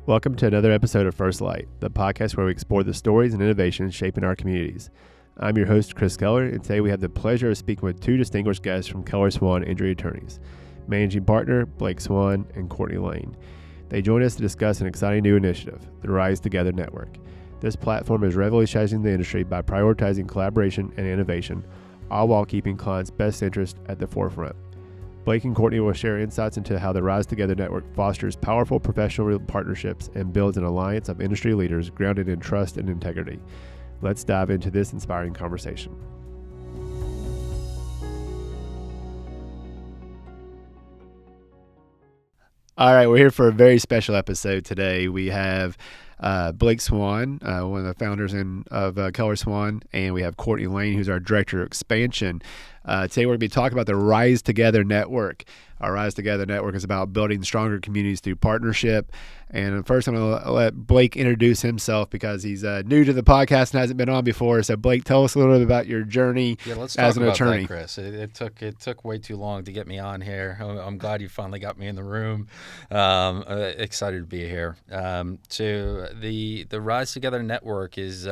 Welcome to another episode of First Light, the podcast where we explore the stories and innovations shaping our communities. I'm your host, Chris Keller, and today we have the pleasure of speaking with two distinguished guests from Keller Swan Injury Attorneys, Managing Partner Blake Swan and Courtney Lane. They join us to discuss an exciting new initiative, the Rise Together Network. This platform is revolutionizing the industry by prioritizing collaboration and innovation, all while keeping clients' best interest at the forefront. Blake and Courtney will share insights into how the Rise Together Network fosters powerful professional partnerships and builds an alliance of industry leaders grounded in trust and integrity. Let's dive into this inspiring conversation. All right, we're here for a very special episode today. We have Blake Swan, one of the founders of Keller Swan, and we have Courtney Lane, who's our Director of Expansion. Today we're going to be talking about the Rise Together Network. Our Rise Together Network is about building stronger communities through partnership. And first I'm going to let Blake introduce himself because he's new to the podcast and hasn't been on before. So Blake, tell us a little bit about your journey as an attorney. That, Chris. It took way too long to get me on here. I'm glad you finally got me in the room. Excited to be here. So the Rise Together Network is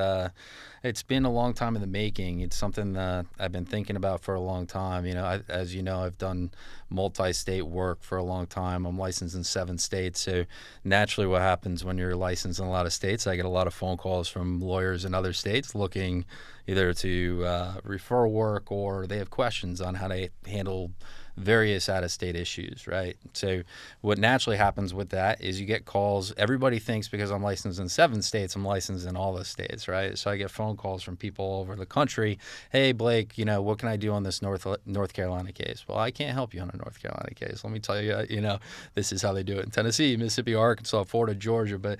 it's been a long time in the making. It's something that I've been thinking about for a long time. As you know, I've done multi-state work for a long time. I'm licensed in 7 states. So naturally what happens when you're licensed in a lot of states, I get a lot of phone calls from lawyers in other states looking either to refer work or they have questions on how to handle various out-of-state issues, right? So what naturally happens with that is you get calls. Everybody thinks because I'm licensed in 7 states, I'm licensed in all the states, right? So I get phone calls from people all over the country. Hey, Blake, what can I do on this North Carolina case? Well, I can't help you on a North Carolina case. Let me tell you, this is how they do it in Tennessee, Mississippi, Arkansas, Florida, Georgia. But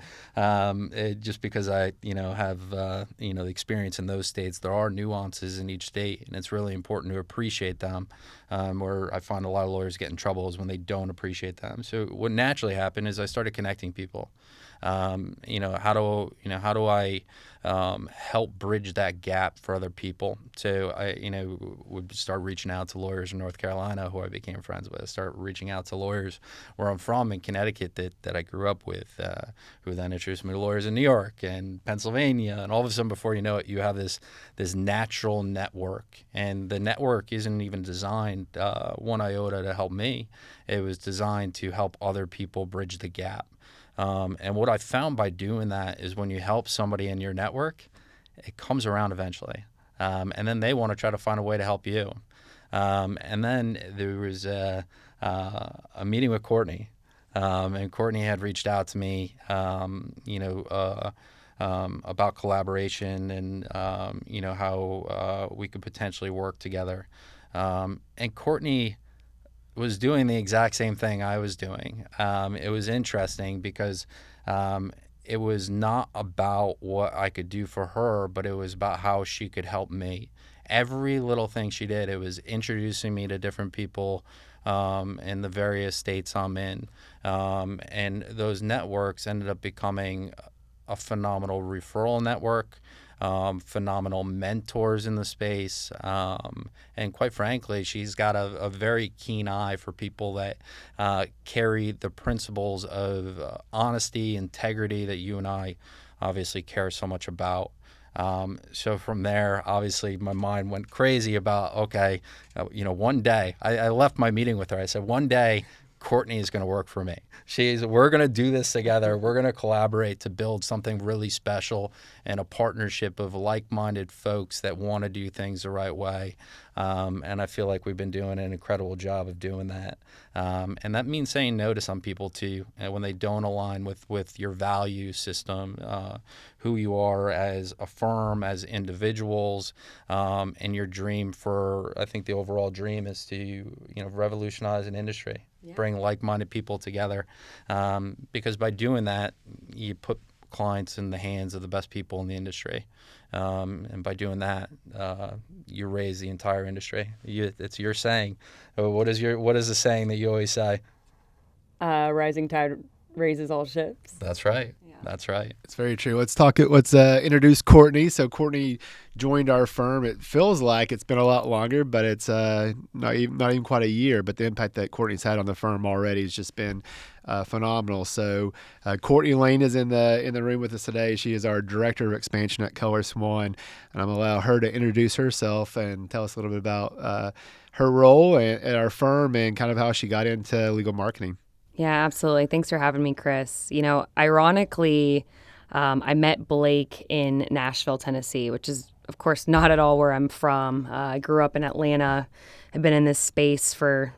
just because I, have, the experience in those states, there are nuances in each state, and it's really important to appreciate them. Where I find a lot of lawyers get in trouble is when they don't appreciate them. So what naturally happened is I started connecting people. How do I help bridge that gap for other people? So I, would start reaching out to lawyers in North Carolina who I became friends with. Start reaching out to lawyers where I'm from in Connecticut that I grew up with, who then introduced me to lawyers in New York and Pennsylvania. And all of a sudden, before you know it, you have this natural network. And the network isn't even designed one iota to help me. It was designed to help other people bridge the gap. And what I found by doing that is when you help somebody in your network, it comes around eventually. And then they want to try to find a way to help you. And then there was a meeting with Courtney. And Courtney had reached out to me, about collaboration and, how we could potentially work together. And Courtney was doing the exact same thing I was doing. It was interesting because it was not about what I could do for her, but it was about how she could help me. Every little thing she did, it was introducing me to different people in the various states I'm in. And those networks ended up becoming a phenomenal referral network. Phenomenal mentors in the space. And quite frankly, she's got a very keen eye for people that carry the principles of honesty, integrity that you and I obviously care so much about. So from there, obviously, my mind went crazy about, okay, one day, I left my meeting with her. I said, one day, Courtney is going to work for me. We're going to do this together. We're going to collaborate to build something really special and a partnership of like-minded folks that want to do things the right way. And I feel like we've been doing an incredible job of doing that. And that means saying no to some people too, when they don't align with your value system, who you are as a firm, as individuals, and your dream I think the overall dream is to, revolutionize an industry. Yeah. Bring like-minded people together, because by doing that, you put clients in the hands of the best people in the industry, and by doing that, you raise the entire industry. It's your saying. What is the saying that you always say? Rising tide raises all ships. That's right. Yeah. That's right. It's very true. Let's introduce Courtney. So Courtney joined our firm. It feels like it's been a lot longer, but it's not even quite a year. But the impact that Courtney's had on the firm already has just been phenomenal. So Courtney Lane is in the room with us today. She is our director of expansion at Keller Swan, and I'm gonna allow her to introduce herself and tell us a little bit about her role at our firm and kind of how she got into legal marketing. Yeah, absolutely. Thanks for having me, Chris. Ironically, I met Blake in Nashville, Tennessee, which is, of course, not at all where I'm from. I grew up in Atlanta. I've been in this space for,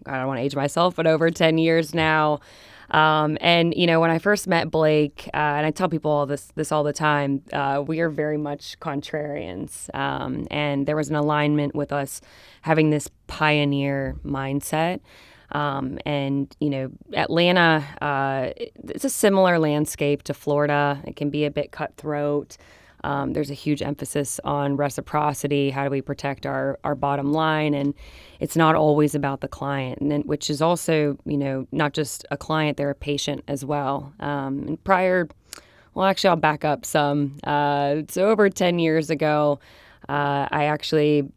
I don't want to age myself, but over 10 years now. And when I first met Blake, and I tell people all this all the time, we are very much contrarians. And there was an alignment with us having this pioneer mindset. Atlanta, it's a similar landscape to Florida. It can be a bit cutthroat. There's a huge emphasis on reciprocity. How do we protect our bottom line? And it's not always about the client, which is also, not just a client, they're a patient as well. I'll back up some. So over 10 years ago, I actually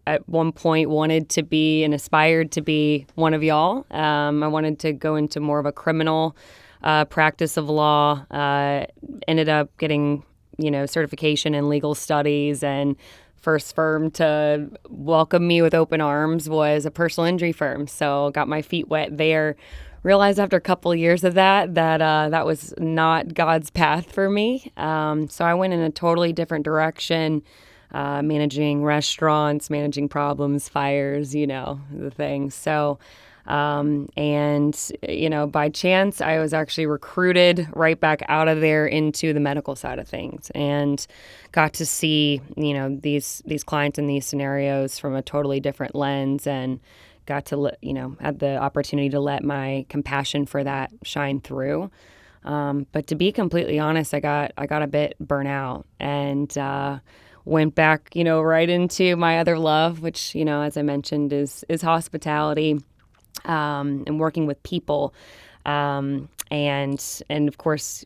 at one point wanted to be and aspired to be one of y'all. I wanted to go into more of a criminal practice of law. Ended up getting, certification in legal studies, and first firm to welcome me with open arms was a personal injury firm. So got my feet wet there. Realized after a couple of years of that that was not God's path for me. So I went in a totally different direction. Managing restaurants, managing problems, fires, the things. So, by chance, I was actually recruited right back out of there into the medical side of things, and got to see, these clients in these scenarios from a totally different lens, and got to, had the opportunity to let my compassion for that shine through. But to be completely honest, I got a bit burnt out, and went back, right into my other love, which, as I mentioned, is hospitality, and working with people. And of course,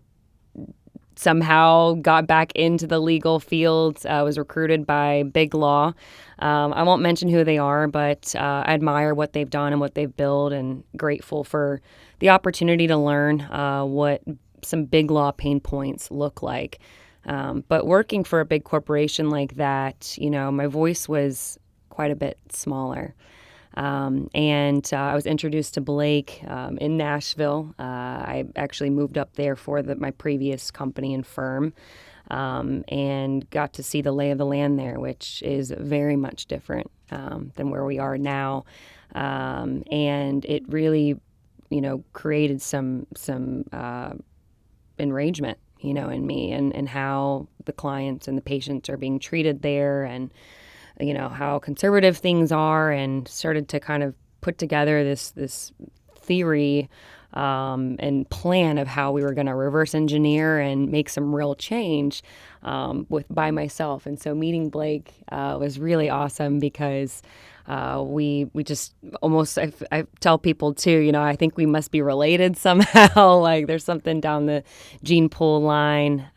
somehow got back into the legal field. I was recruited by Big Law. I won't mention who they are, but I admire what they've done and what they've built, and grateful for the opportunity to learn what some Big Law pain points look like. But working for a big corporation like that, my voice was quite a bit smaller. And I was introduced to Blake in Nashville. I actually moved up there for my previous company and firm, and got to see the lay of the land there, which is very much different than where we are now. And it really, created some enragement, in me, and how the clients and the patients are being treated there, and, how conservative things are, and started to kind of put together this theory and plan of how we were going to reverse engineer and make some real change by myself. And so meeting Blake was really awesome, because we just almost, I tell people too, I think we must be related somehow. Like there's something down the gene pool line.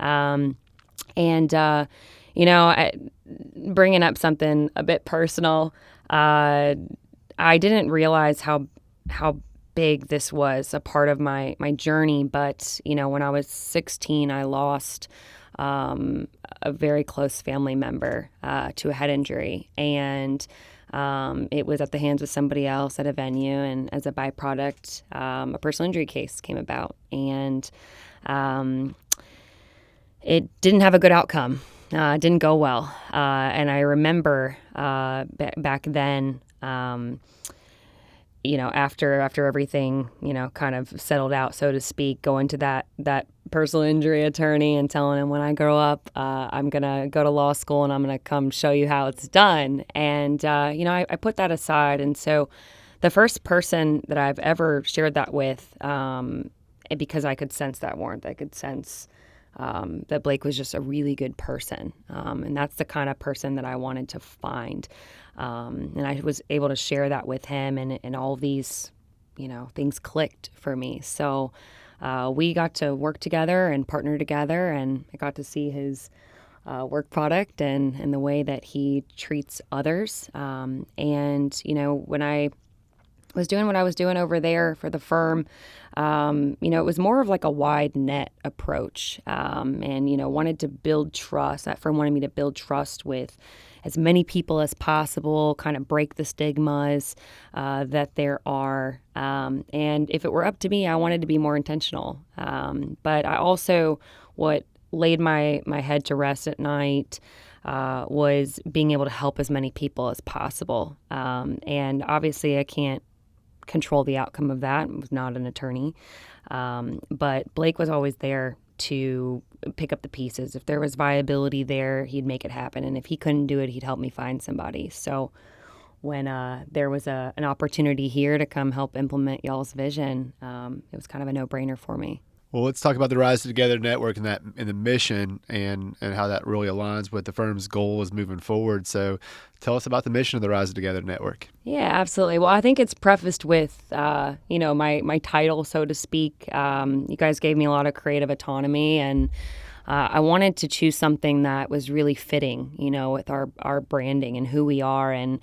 Bringing up something a bit personal, I didn't realize how big this was a part of my journey. But, when I was 16, I lost a very close family member to a head injury. And it was at the hands of somebody else at a venue. And as a byproduct, a personal injury case came about. And it didn't have a good outcome. It didn't go well. And I remember back then, after everything, kind of settled out, so to speak, going to that personal injury attorney and telling him, when I grow up, I'm going to go to law school and I'm going to come show you how it's done. And, I put that aside. And so the first person that I've ever shared that with, because I could sense that warmth, I could sense that Blake was just a really good person. And that's the kind of person that I wanted to find. And I was able to share that with him, and all these, things clicked for me. So we got to work together and partner together, and I got to see his work product and the way that he treats others. And, when I was doing what I was doing over there for the firm, it was more of like a wide net approach, and, wanted to build trust. That firm wanted me to build trust with as many people as possible, kind of break the stigmas that there are. And if it were up to me, I wanted to be more intentional. But I also, what laid my head to rest at night was being able to help as many people as possible. And obviously I can't control the outcome of that. I was not an attorney. But Blake was always there to pick up the pieces. If there was viability there, he'd make it happen. And if he couldn't do it, he'd help me find somebody. So when there was an opportunity here to come help implement y'all's vision, it was kind of a no-brainer for me. Well, let's talk about the Rise Together Network and the mission and how that really aligns with the firm's goals moving forward. So tell us about the mission of the Rise Together Network. Yeah, absolutely. Well, I think it's prefaced with, my title, so to speak. You guys gave me a lot of creative autonomy, and I wanted to choose something that was really fitting, with our branding and who we are. And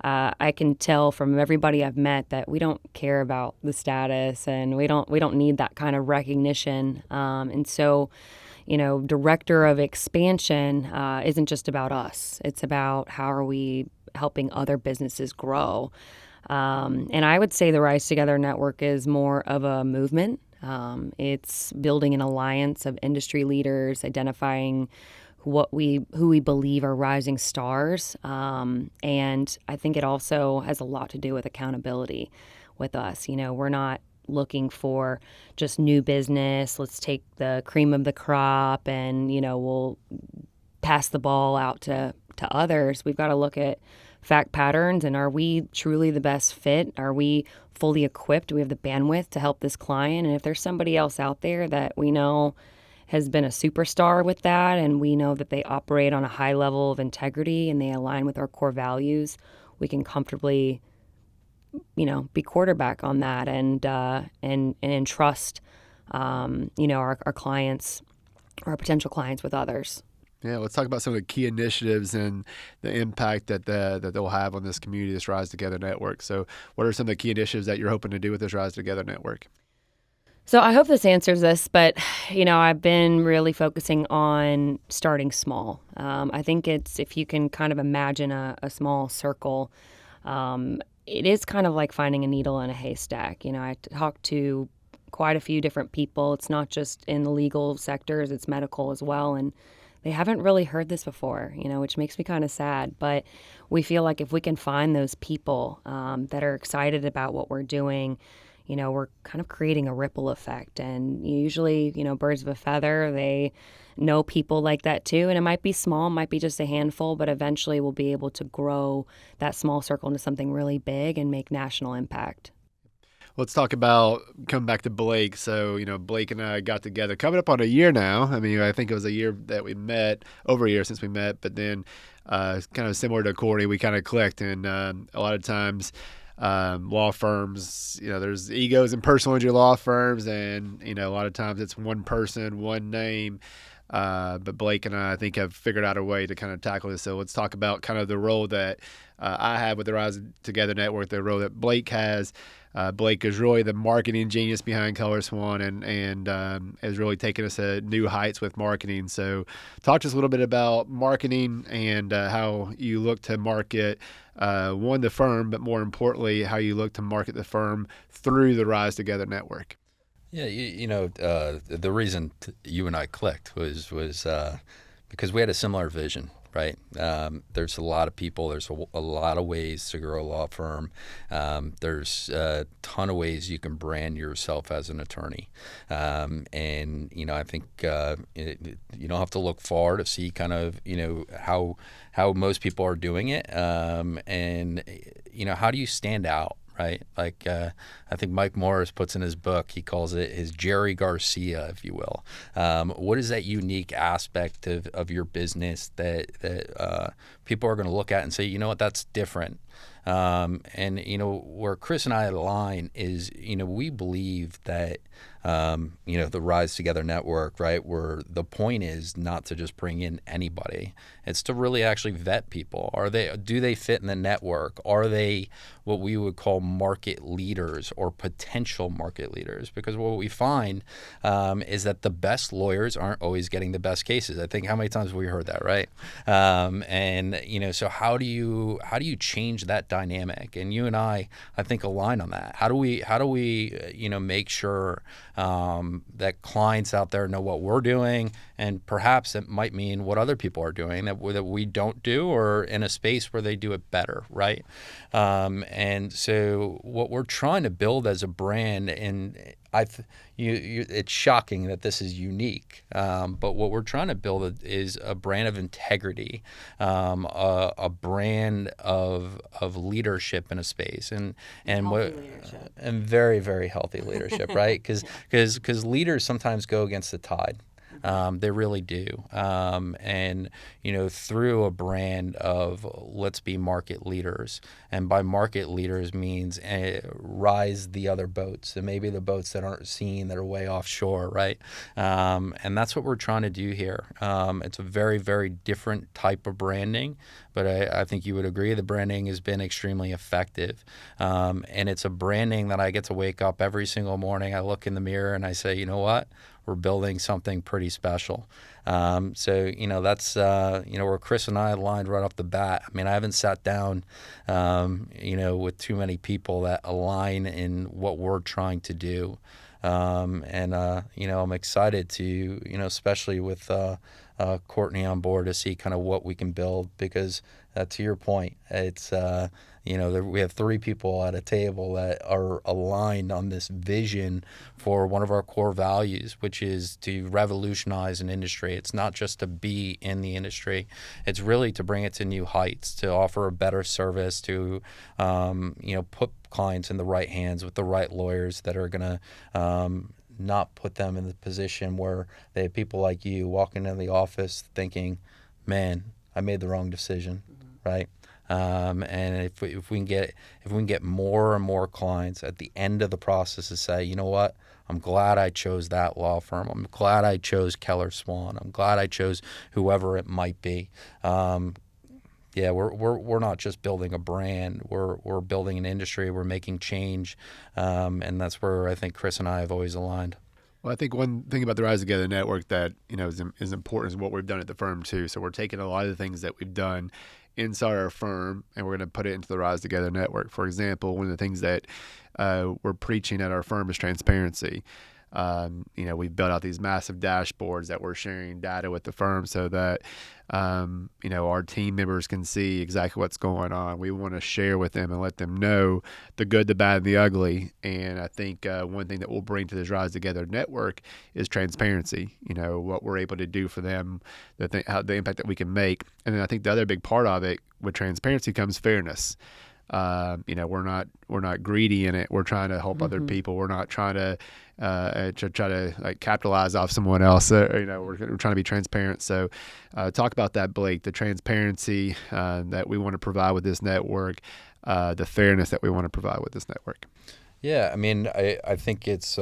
I can tell from everybody I've met that we don't care about the status, and we don't need that kind of recognition. And so, director of expansion isn't just about us. It's about how are we helping other businesses grow. And I would say the Rise Together Network is more of a movement. It's building an alliance of industry leaders, identifying who we believe are rising stars. And I think it also has a lot to do with accountability with us. We're not looking for just new business. Let's take the cream of the crop and, we'll pass the ball out to others. We've got to look at fact patterns, and are we truly the best fit? Are we fully equipped? Do we have the bandwidth to help this client? And if there's somebody else out there that we know has been a superstar with that, and we know that they operate on a high level of integrity and they align with our core values, we can comfortably, be quarterback on that and entrust, our clients, our potential clients with others. Yeah, let's talk about some of the key initiatives and the impact that they'll have on this community, this Rise Together Network. So what are some of the key initiatives that you're hoping to do with this Rise Together Network? So I hope this answers this, but, I've been really focusing on starting small. I think it's, if you can kind of imagine a small circle, it is kind of like finding a needle in a haystack. I talked to quite a few different people. It's not just in the legal sectors, it's medical as well. And they haven't really heard this before, which makes me kind of sad. But we feel like if we can find those people that are excited about what we're doing, we're kind of creating a ripple effect. And usually, birds of a feather, they know people like that too. And it might be small, it might be just a handful, but eventually we'll be able to grow that small circle into something really big and make national impact. Let's talk about coming back to Blake. So, Blake and I got together coming up on a year now. I mean, I think it was a year that we met, over a year since we met, but then kind of similar to Courtney, we kind of clicked. And a lot of times law firms, there's egos in personal injury law firms, and, a lot of times it's one person, one name. But Blake and I think, have figured out a way to kind of tackle this. So let's talk about kind of the role that I have with the Rise Together Network, the role that Blake has. Blake is really the marketing genius behind Color Swan, and has really taken us to new heights with marketing. So talk to us a little bit about marketing and how you look to market, the firm, but more importantly, how you look to market the firm through the Rise Together Network. Yeah, the reason you and I clicked was because we had a similar vision, right? There's a lot of people. There's a lot of ways to grow a law firm. There's a ton of ways you can brand yourself as an attorney. And, I think you don't have to look far to see kind of, how most people are doing it. And, how do you stand out? Right? Like, I think Mike Morris puts in his book, he calls it his Jerry Garcia, if you will. What is that unique aspect of your business that people are going to look at and say, that's different? And, where Chris and I align is, we believe that, the Rise Together network, right, where the point is not to just bring in anybody. It's to really actually vet people. Do they fit in the network? Are they what we would call market leaders or potential market leaders? Because what we find is that the best lawyers aren't always getting the best cases. I think how many times have we heard that, right? So how do you change that dynamic? And you and I think align on that. How do we make sure that clients out there know what we're doing, and perhaps it might mean what other people are doing that we don't do, or in a space where they do it better, right? And so what we're trying to build as a brand, and it's shocking that this is unique, but what we're trying to build is a brand of integrity, a brand of leadership in a space, and very, very healthy leadership, right? Because leaders sometimes go against the tide. They really do. And, through a brand of let's be market leaders, and by market leaders means rise the other boats, and maybe the boats that aren't seen, that are way offshore, right? And that's what we're trying to do here. It's a very, very different type of branding, but I think you would agree the branding has been extremely effective. And it's a branding that I get to wake up every single morning. I look in the mirror and I say, you know what? We're building something pretty special. That's, where Chris and I aligned right off the bat. I mean, I haven't sat down, with too many people that align in what we're trying to do. I'm excited to, especially with Courtney on board, to see kind of what we can build, because to your point, it's, we have three people at a table that are aligned on this vision for one of our core values, which is to revolutionize an industry. It's not just to be in the industry. It's really to bring it to new heights, to offer a better service, to, put clients in the right hands with the right lawyers that are going to not put them in the position where they have people like you walking into the office thinking, man, I made the wrong decision, right? And if we can get more and more clients at the end of the process to say, you know what, I'm glad I chose that law firm. I'm glad I chose Keller Swan. I'm glad I chose whoever it might be. We're not just building a brand. We're building an industry. We're making change, and that's where I think Chris and I have always aligned. Well, I think one thing about the Rise Together network that is important is what we've done at the firm too. So we're taking a lot of the things that we've done inside our firm, and we're going to put it into the Rise Together network. For example, one of the things that we're preaching at our firm is transparency. We've built out these massive dashboards that we're sharing data with the firm so that, our team members can see exactly what's going on. We want to share with them and let them know the good, the bad, and the ugly. And I think one thing that we'll bring to this Rise Together network is transparency, what we're able to do for them, the impact that we can make. And then I think the other big part of it with transparency comes fairness. We're not greedy in it. We're trying to help other people. We're not trying to try to like capitalize off someone else. We're trying to be transparent. So talk about that, Blake, the transparency that we want to provide with this network, the fairness that we want to provide with this network. Yeah, I mean, I think it's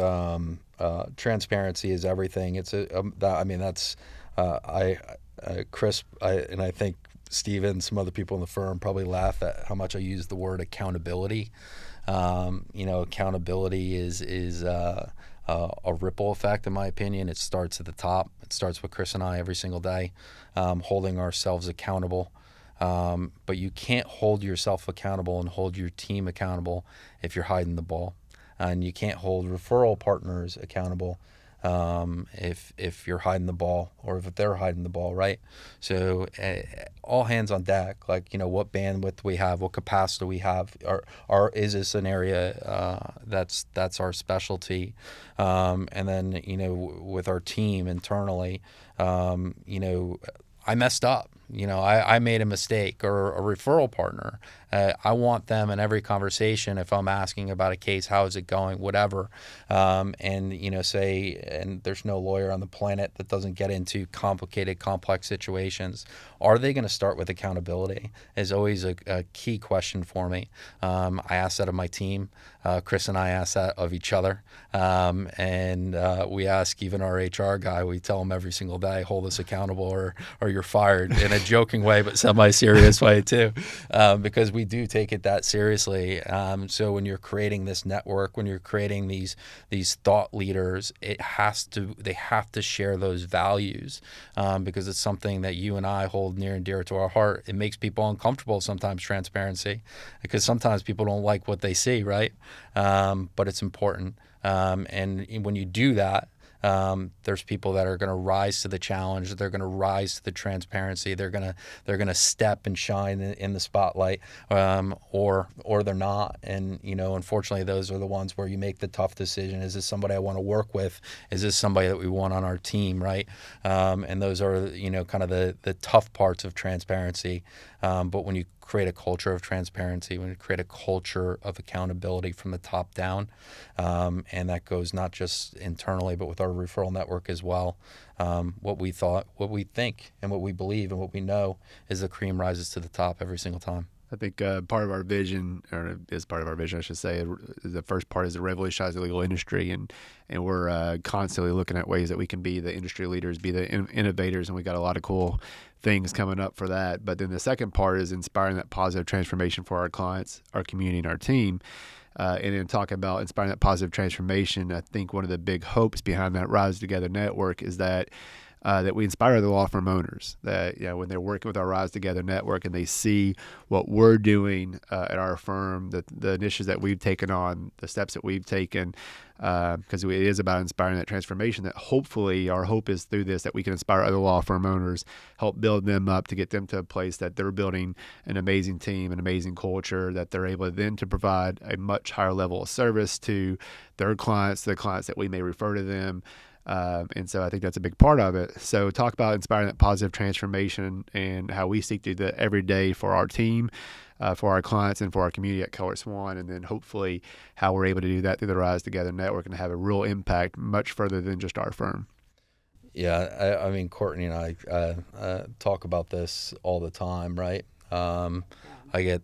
transparency is everything. It's Chris, and I think Steve and some other people in the firm probably laugh at how much I use the word accountability. Accountability is a ripple effect, in my opinion. It starts at the top. It starts with Chris and I every single day, holding ourselves accountable. But you can't hold yourself accountable and hold your team accountable if you're hiding the ball. And you can't hold referral partners accountable if you're hiding the ball, or if they're hiding the ball, right? So all hands on deck, like, what bandwidth we have, what capacity we have, is this an area that's our specialty? And then, with our team internally, I messed up. I made a mistake, or a referral partner. I want them in every conversation, if I'm asking about a case, how is it going, whatever, and say, and there's no lawyer on the planet that doesn't get into complicated, complex situations. Are they going to start with accountability? Is always a key question for me. I ask that of my team. Chris and I ask that of each other, and we ask even our HR guy. We tell him every single day, hold us accountable, or you're fired, in a joking way, but semi-serious way too, because we do take it that seriously. So when you're creating this network, when you're creating these thought leaders, they have to share those values, because it's something that you and I hold near and dear to our heart. It makes people uncomfortable sometimes, transparency, because sometimes people don't like what they see, right? But it's important. And when you do that, there's people that are going to rise to the challenge. They're going to rise to the transparency. They're going to step and shine in the spotlight, or they're not. And unfortunately, those are the ones where you make the tough decision. Is this somebody I want to work with? Is this somebody that we want on our team, right? And those are kind of the tough parts of transparency. But when you create a culture of transparency, when you create a culture of accountability from the top down, and that goes not just internally, but with our referral network as well. What we think, and what we believe, and what we know is the cream rises to the top every single time. I think part of our vision, I should say, the first part is to revolutionize the legal industry, and we're constantly looking at ways that we can be the industry leaders, be the innovators, and we got a lot of cool things coming up for that. But then the second part is inspiring that positive transformation for our clients, our community, and our team. And then talking about inspiring that positive transformation, I think one of the big hopes behind that Rise Together network is that we inspire the law firm owners, that when they're working with our Rise Together network and they see what we're doing at our firm, the initiatives that we've taken on, the steps that we've taken, because it is about inspiring that transformation, that hopefully our hope is through this that we can inspire other law firm owners, help build them up to get them to a place that they're building an amazing team, an amazing culture, that they're able then to provide a much higher level of service to their clients, to the clients that we may refer to them. And so I think that's a big part of it. So talk about inspiring that positive transformation and how we seek to do that every day for our team, for our clients, and for our community at Keller Swan, and then hopefully how we're able to do that through the Rise Together network and have a real impact much further than just our firm. Yeah, I mean, Courtney and I talk about this all the time, right? I get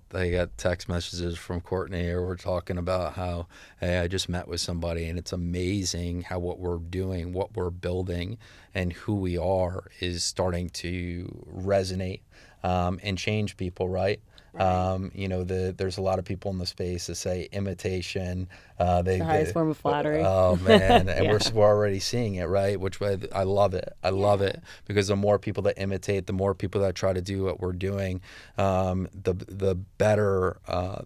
text messages from Courtney, or we're talking about how, hey, I just met with somebody, and it's amazing how what we're doing, what we're building, and who we are is starting to resonate and change people, right? There's a lot of people in the space that say imitation. The highest form of flattery. Oh man, and we're already seeing it, right? Which way I love it. I love it, because the more people that imitate, the more people that try to do what we're doing, the better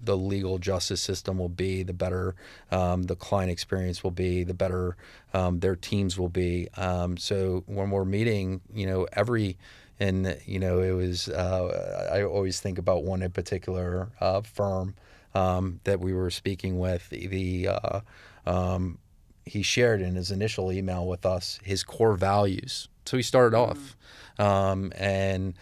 the legal justice system will be, the better the client experience will be, the better their teams will be. So when we're meeting, And, it was, I always think about one in particular firm that we were speaking with. He shared in his initial email with us his core values. So he started off, and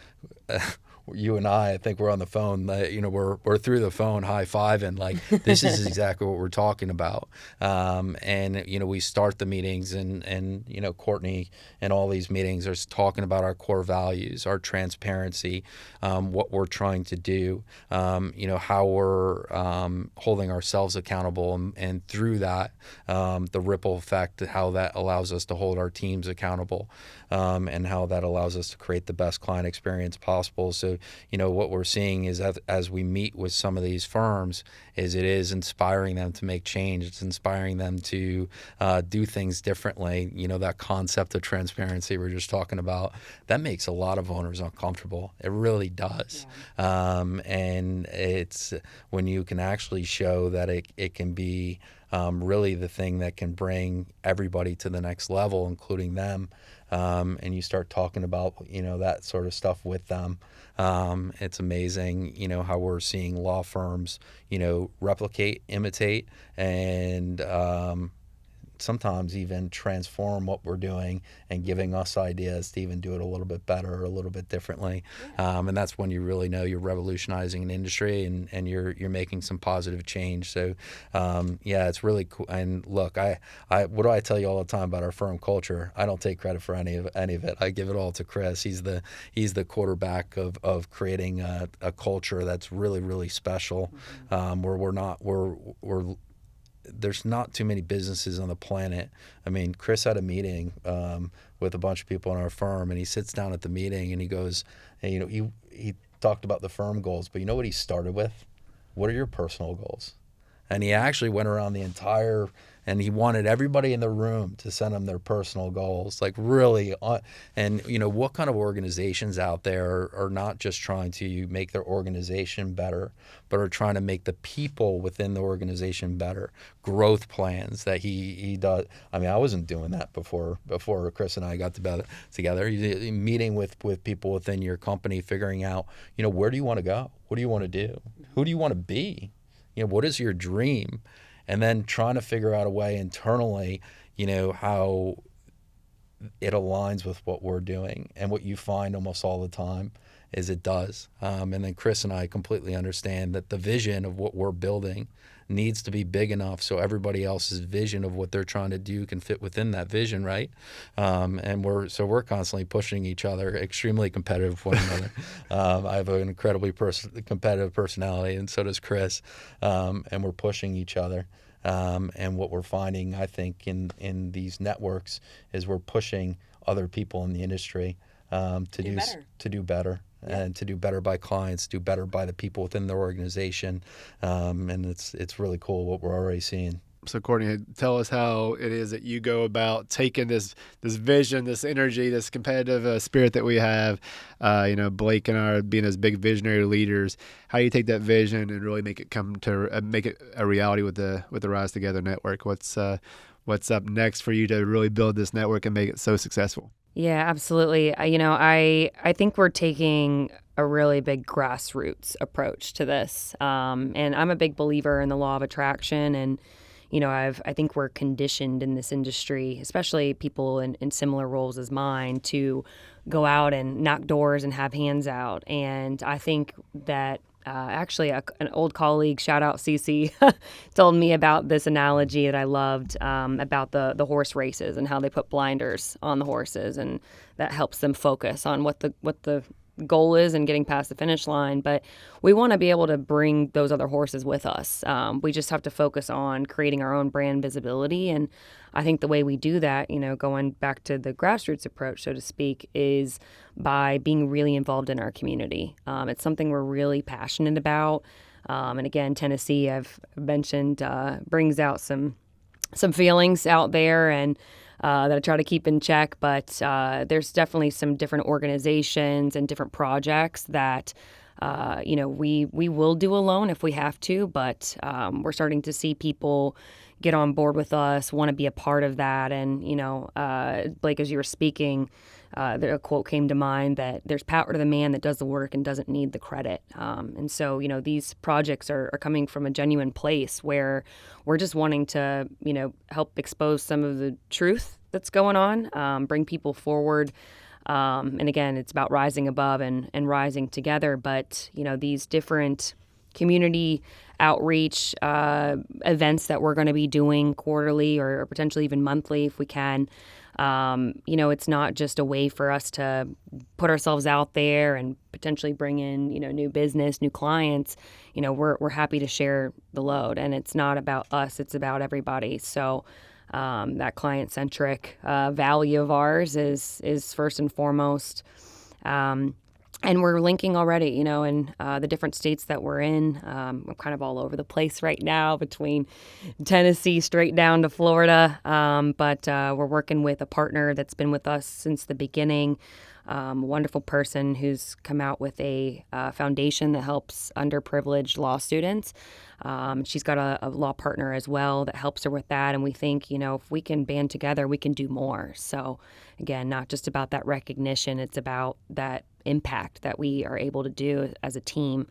you and I think we're on the phone, we're through the phone high-fiving, like, this is exactly what we're talking about. And we start the meetings, and Courtney and all these meetings are talking about our core values, our transparency, what we're trying to do, how we're holding ourselves accountable, and through that, the ripple effect, how that allows us to hold our teams accountable, and how that allows us to create the best client experience possible. So, what we're seeing is that as we meet with some of these firms, it is inspiring them to make change. It's inspiring them to do things differently. That concept of transparency we're just talking about, that makes a lot of owners uncomfortable. It really does. Yeah. And it's when you can actually show that it can be really the thing that can bring everybody to the next level, including them. And you start talking about, that sort of stuff with them. It's amazing, how we're seeing law firms, replicate, imitate, and sometimes even transform what we're doing and giving us ideas to even do it a little bit better or a little bit differently. And that's when you really know you're revolutionizing an industry and you're making some positive change. So it's really cool. And look, I what do I tell you all the time about our firm culture? I don't take credit for any of it. I give it all to Chris. He's the quarterback of creating a culture that's really, really special, where there's not too many businesses on the planet. I mean, Chris had a meeting with a bunch of people in our firm, and he sits down at the meeting and he goes, and, he talked about the firm goals, but you know what he started with? What are your personal goals? And he actually went around the entire, and he wanted everybody in the room to send him their personal goals, like really. And what kind of organizations out there are not just trying to make their organization better, but are trying to make the people within the organization better. Growth plans that he does. I mean, I wasn't doing that before Chris and I got together. Meeting with people within your company, figuring out, where do you want to go? What do you want to do? Who do you want to be? What is your dream? And then trying to figure out a way internally, how it aligns with what we're doing. And what you find almost all the time is it does. And then Chris and I completely understand that the vision of what we're building needs to be big enough so everybody else's vision of what they're trying to do can fit within that vision, right? And we're constantly pushing each other, extremely competitive with one another. I have an incredibly competitive personality, and so does Chris. And we're pushing each other. And what we're finding, I think, in these networks is we're pushing other people in the industry to do better. And to do better by clients, do better by the people within their organization. And it's really cool what we're already seeing. So Courtney, tell us how it is that you go about taking this vision, this energy, this competitive spirit that we have, Blake and I are being as big visionary leaders. How do you take that vision and really make it make it a reality with the Rise Together network? What's up next for you to really build this network and make it so successful? Yeah, absolutely. I think we're taking a really big grassroots approach to this. And I'm a big believer in the law of attraction. And, I think we're conditioned in this industry, especially people in similar roles as mine, to go out and knock doors and have hands out. And I think that actually an old colleague, shout out CC, told me about this analogy that I loved about the horse races and how they put blinders on the horses, and that helps them focus on what the goal is and getting past the finish line. But we want to be able to bring those other horses with us. We just have to focus on creating our own brand visibility. And I think the way we do that, going back to the grassroots approach, so to speak, is by being really involved in our community. It's something we're really passionate about. And again, Tennessee, I've mentioned, brings out some feelings out there, and that I try to keep in check. But there's definitely some different organizations and different projects that we will do alone if we have to. But we're starting to see people get on board with us, want to be a part of that. And, Blake, as you were speaking, a quote came to mind that there's power to the man that does the work and doesn't need the credit. And so, these projects are coming from a genuine place where we're just wanting to, help expose some of the truth that's going on, bring people forward. And again, it's about rising above and rising together. But, these different community outreach events that we're going to be doing quarterly or potentially even monthly if we can. It's not just a way for us to put ourselves out there and potentially bring in, new business, new clients. We're happy to share the load, and it's not about us, it's about everybody. So that client-centric value of ours is first and foremost. And we're linking already, in the different states that we're in. I'm kind of all over the place right now between Tennessee straight down to Florida. But we're working with a partner that's been with us since the beginning. A wonderful person who's come out with a foundation that helps underprivileged law students. She's got a law partner as well that helps her with that. And we think, if we can band together, we can do more. So again, not just about that recognition, it's about that impact that we are able to do as a team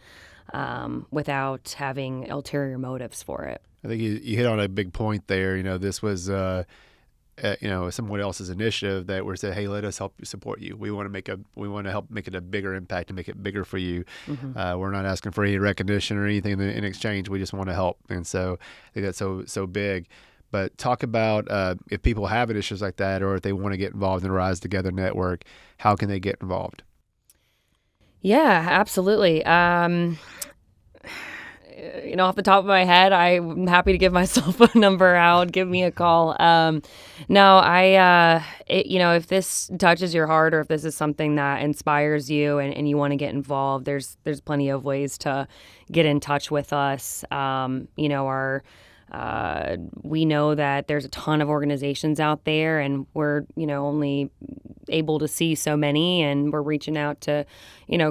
without having ulterior motives for it. I think you hit on a big point there. This was someone else's initiative that we said, hey, let us help support you. We want to help make it a bigger impact and make it bigger for you. We're not asking for any recognition or anything in exchange. We just want to help. And so I think that's so big. But talk about if people have initiatives like that, or if they want to get involved in the Rise Together network, how can they get involved? Yeah, absolutely. Off the top of my head, I'm happy to give my cell phone number out. Give me a call. If this touches your heart, or if this is something that inspires you and you want to get involved, there's plenty of ways to get in touch with us. We know that there's a ton of organizations out there, and we're, only able to see so many, and we're reaching out to,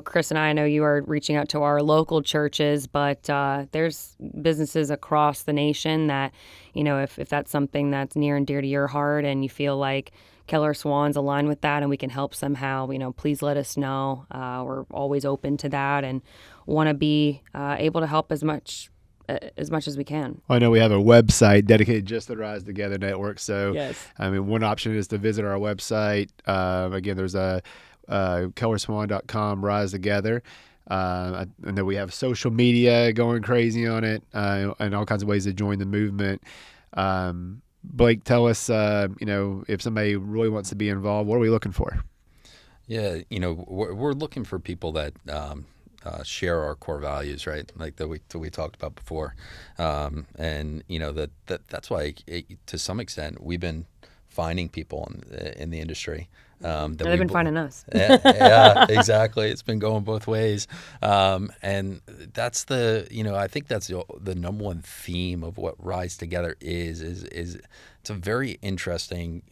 Chris and I know you are reaching out to our local churches, but there's businesses across the nation that, if that's something that's near and dear to your heart and you feel like Keller Swan's aligned with that and we can help somehow, please let us know. We're always open to that and want to be able to help as much as we can. I know we have a website dedicated just to the Rise Together network. So, yes. One option is to visit our website. Again, there's a kellerswan.com Rise Together. I know we have social media going crazy on it, and all kinds of ways to join the movement. Blake, tell us, if somebody really wants to be involved, what are we looking for? Yeah, we're looking for people that share our core values, right? Like that we talked about before, and that's why to some extent we've been finding people in the industry. They've been finding us. Yeah, exactly. It's been going both ways, and that's I think that's the number one theme of what Rise Together is it's a very interesting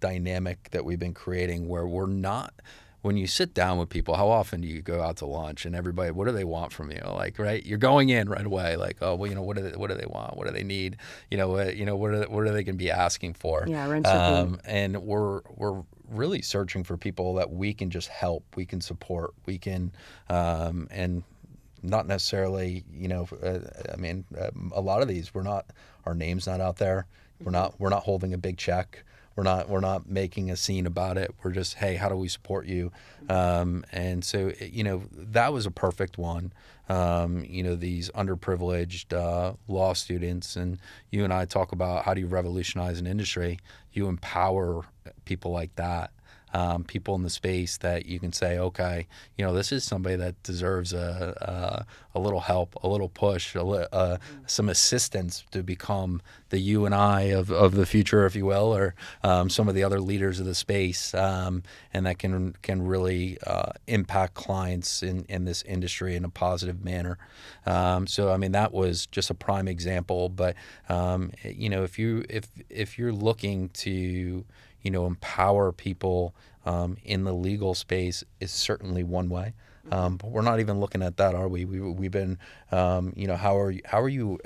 dynamic that we've been creating where we're not. When you sit down with people, how often do you go out to lunch and everybody, what do they want from you? Like, right? You're going in right away, like, oh, well, what do they want? What do they need? What are they going to be asking for? Yeah, and we're really searching for people that we can just help, we can support, we can, and not necessarily, a lot of these, our name's not out there. We're not holding a big check. We're not making a scene about it. We're just, hey, how do we support you? And so, that was a perfect one. These underprivileged law students, and you and I talk about how do you revolutionize an industry? You empower people like that. People in the space that you can say, okay, this is somebody that deserves a little help, a little push, some assistance to become the you and I of the future, if you will, or some of the other leaders of the space, and that can really impact clients in this industry in a positive manner. That was just a prime example. But if you're looking to empower people in the legal space is certainly one way. But we're not even looking at that, are we? We've been, how are you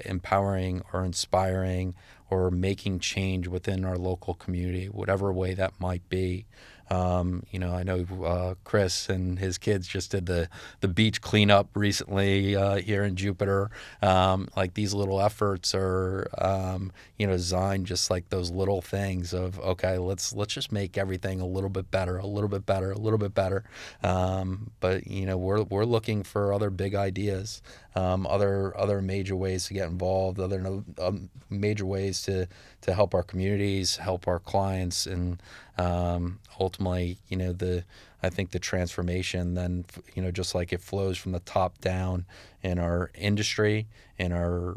empowering or inspiring or making change within our local community, whatever way that might be? I know Chris and his kids just did the beach cleanup recently here in Jupiter. Like these little efforts are, designed just like those little things of, okay, let's just make everything a little bit better. But we're looking for other big ideas, other major ways to get involved, other major ways to help our communities, help our clients, and ultimately, I think the transformation then, just like it flows from the top down in our industry, in our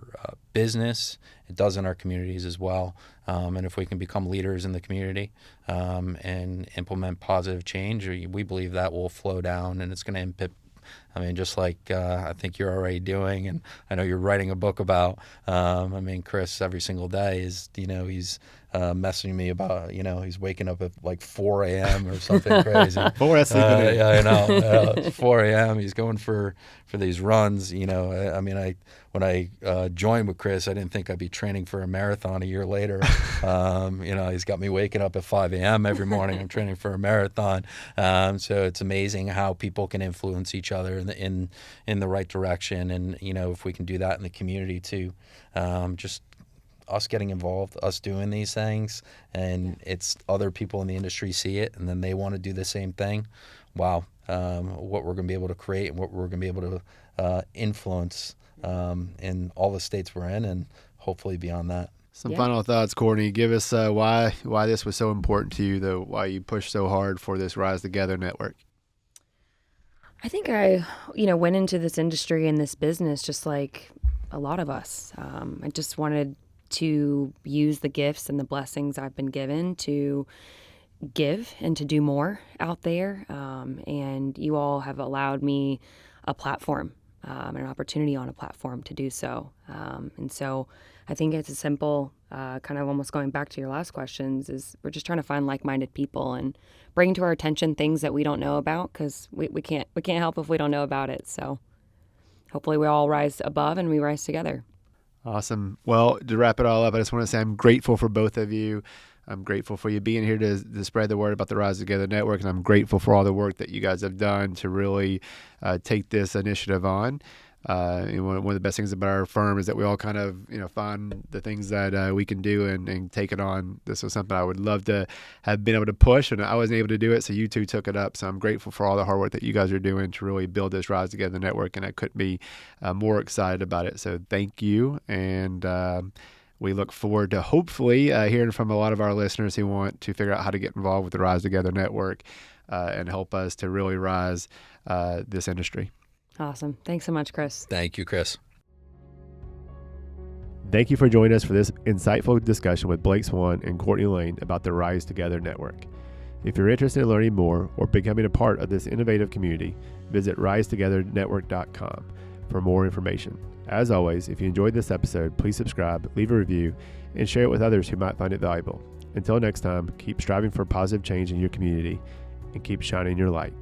business, it does in our communities as well. And if we can become leaders in the community and implement positive change, we believe that will flow down, and it's going to impact. Just like I think you're already doing, and I know you're writing a book about. Chris every single day is, he's messaging me about, he's waking up at like 4 a.m. or something crazy. 4 that's sleeping in. Yeah, I know. It's 4 a.m. He's going for these runs. When I joined with Chris, I didn't think I'd be training for a marathon a year later. He's got me waking up at 5 a.m. every morning. I'm training for a marathon. So it's amazing how people can influence each other in the right direction. And if we can do that in the community too, just us getting involved, us doing these things, and it's other people in the industry see it and then they want to do the same thing. Wow, what we're going to be able to create and what we're going to be able to influence in all the states we're in, and hopefully beyond that. Some final thoughts, Courtney. Give us why this was so important to you, though. Why you pushed so hard for this Rise Together network. I think I, went into this industry and this business just like a lot of us. I just wanted to use the gifts and the blessings I've been given to give and to do more out there. And you all have allowed me a platform, and an opportunity on a platform to do so. And so I think it's a simple, kind of almost going back to your last questions, is we're just trying to find like-minded people and bring to our attention things that we don't know about, because we can't help if we don't know about it. So hopefully we all rise above and we rise together. Awesome. Well, to wrap it all up, I just want to say I'm grateful for both of you. I'm grateful for you being here to spread the word about the Rise Together Network, and I'm grateful for all the work that you guys have done to really take this initiative on. One of the best things about our firm is that we all kind of, find the things that we can do and take it on. This was something I would love to have been able to push, and I wasn't able to do it, so you two took it up. So I'm grateful for all the hard work that you guys are doing to really build this Rise Together Network, and I couldn't be more excited about it. So thank you, and we look forward to hopefully hearing from a lot of our listeners who want to figure out how to get involved with the Rise Together Network and help us to really rise this industry. Awesome. Thanks so much, Chris. Thank you, Chris. Thank you for joining us for this insightful discussion with Blake Swan and Courtney Lane about the Rise Together Network. If you're interested in learning more or becoming a part of this innovative community, visit risetogethernetwork.com for more information. As always, if you enjoyed this episode, please subscribe, leave a review, and share it with others who might find it valuable. Until next time, keep striving for positive change in your community and keep shining your light.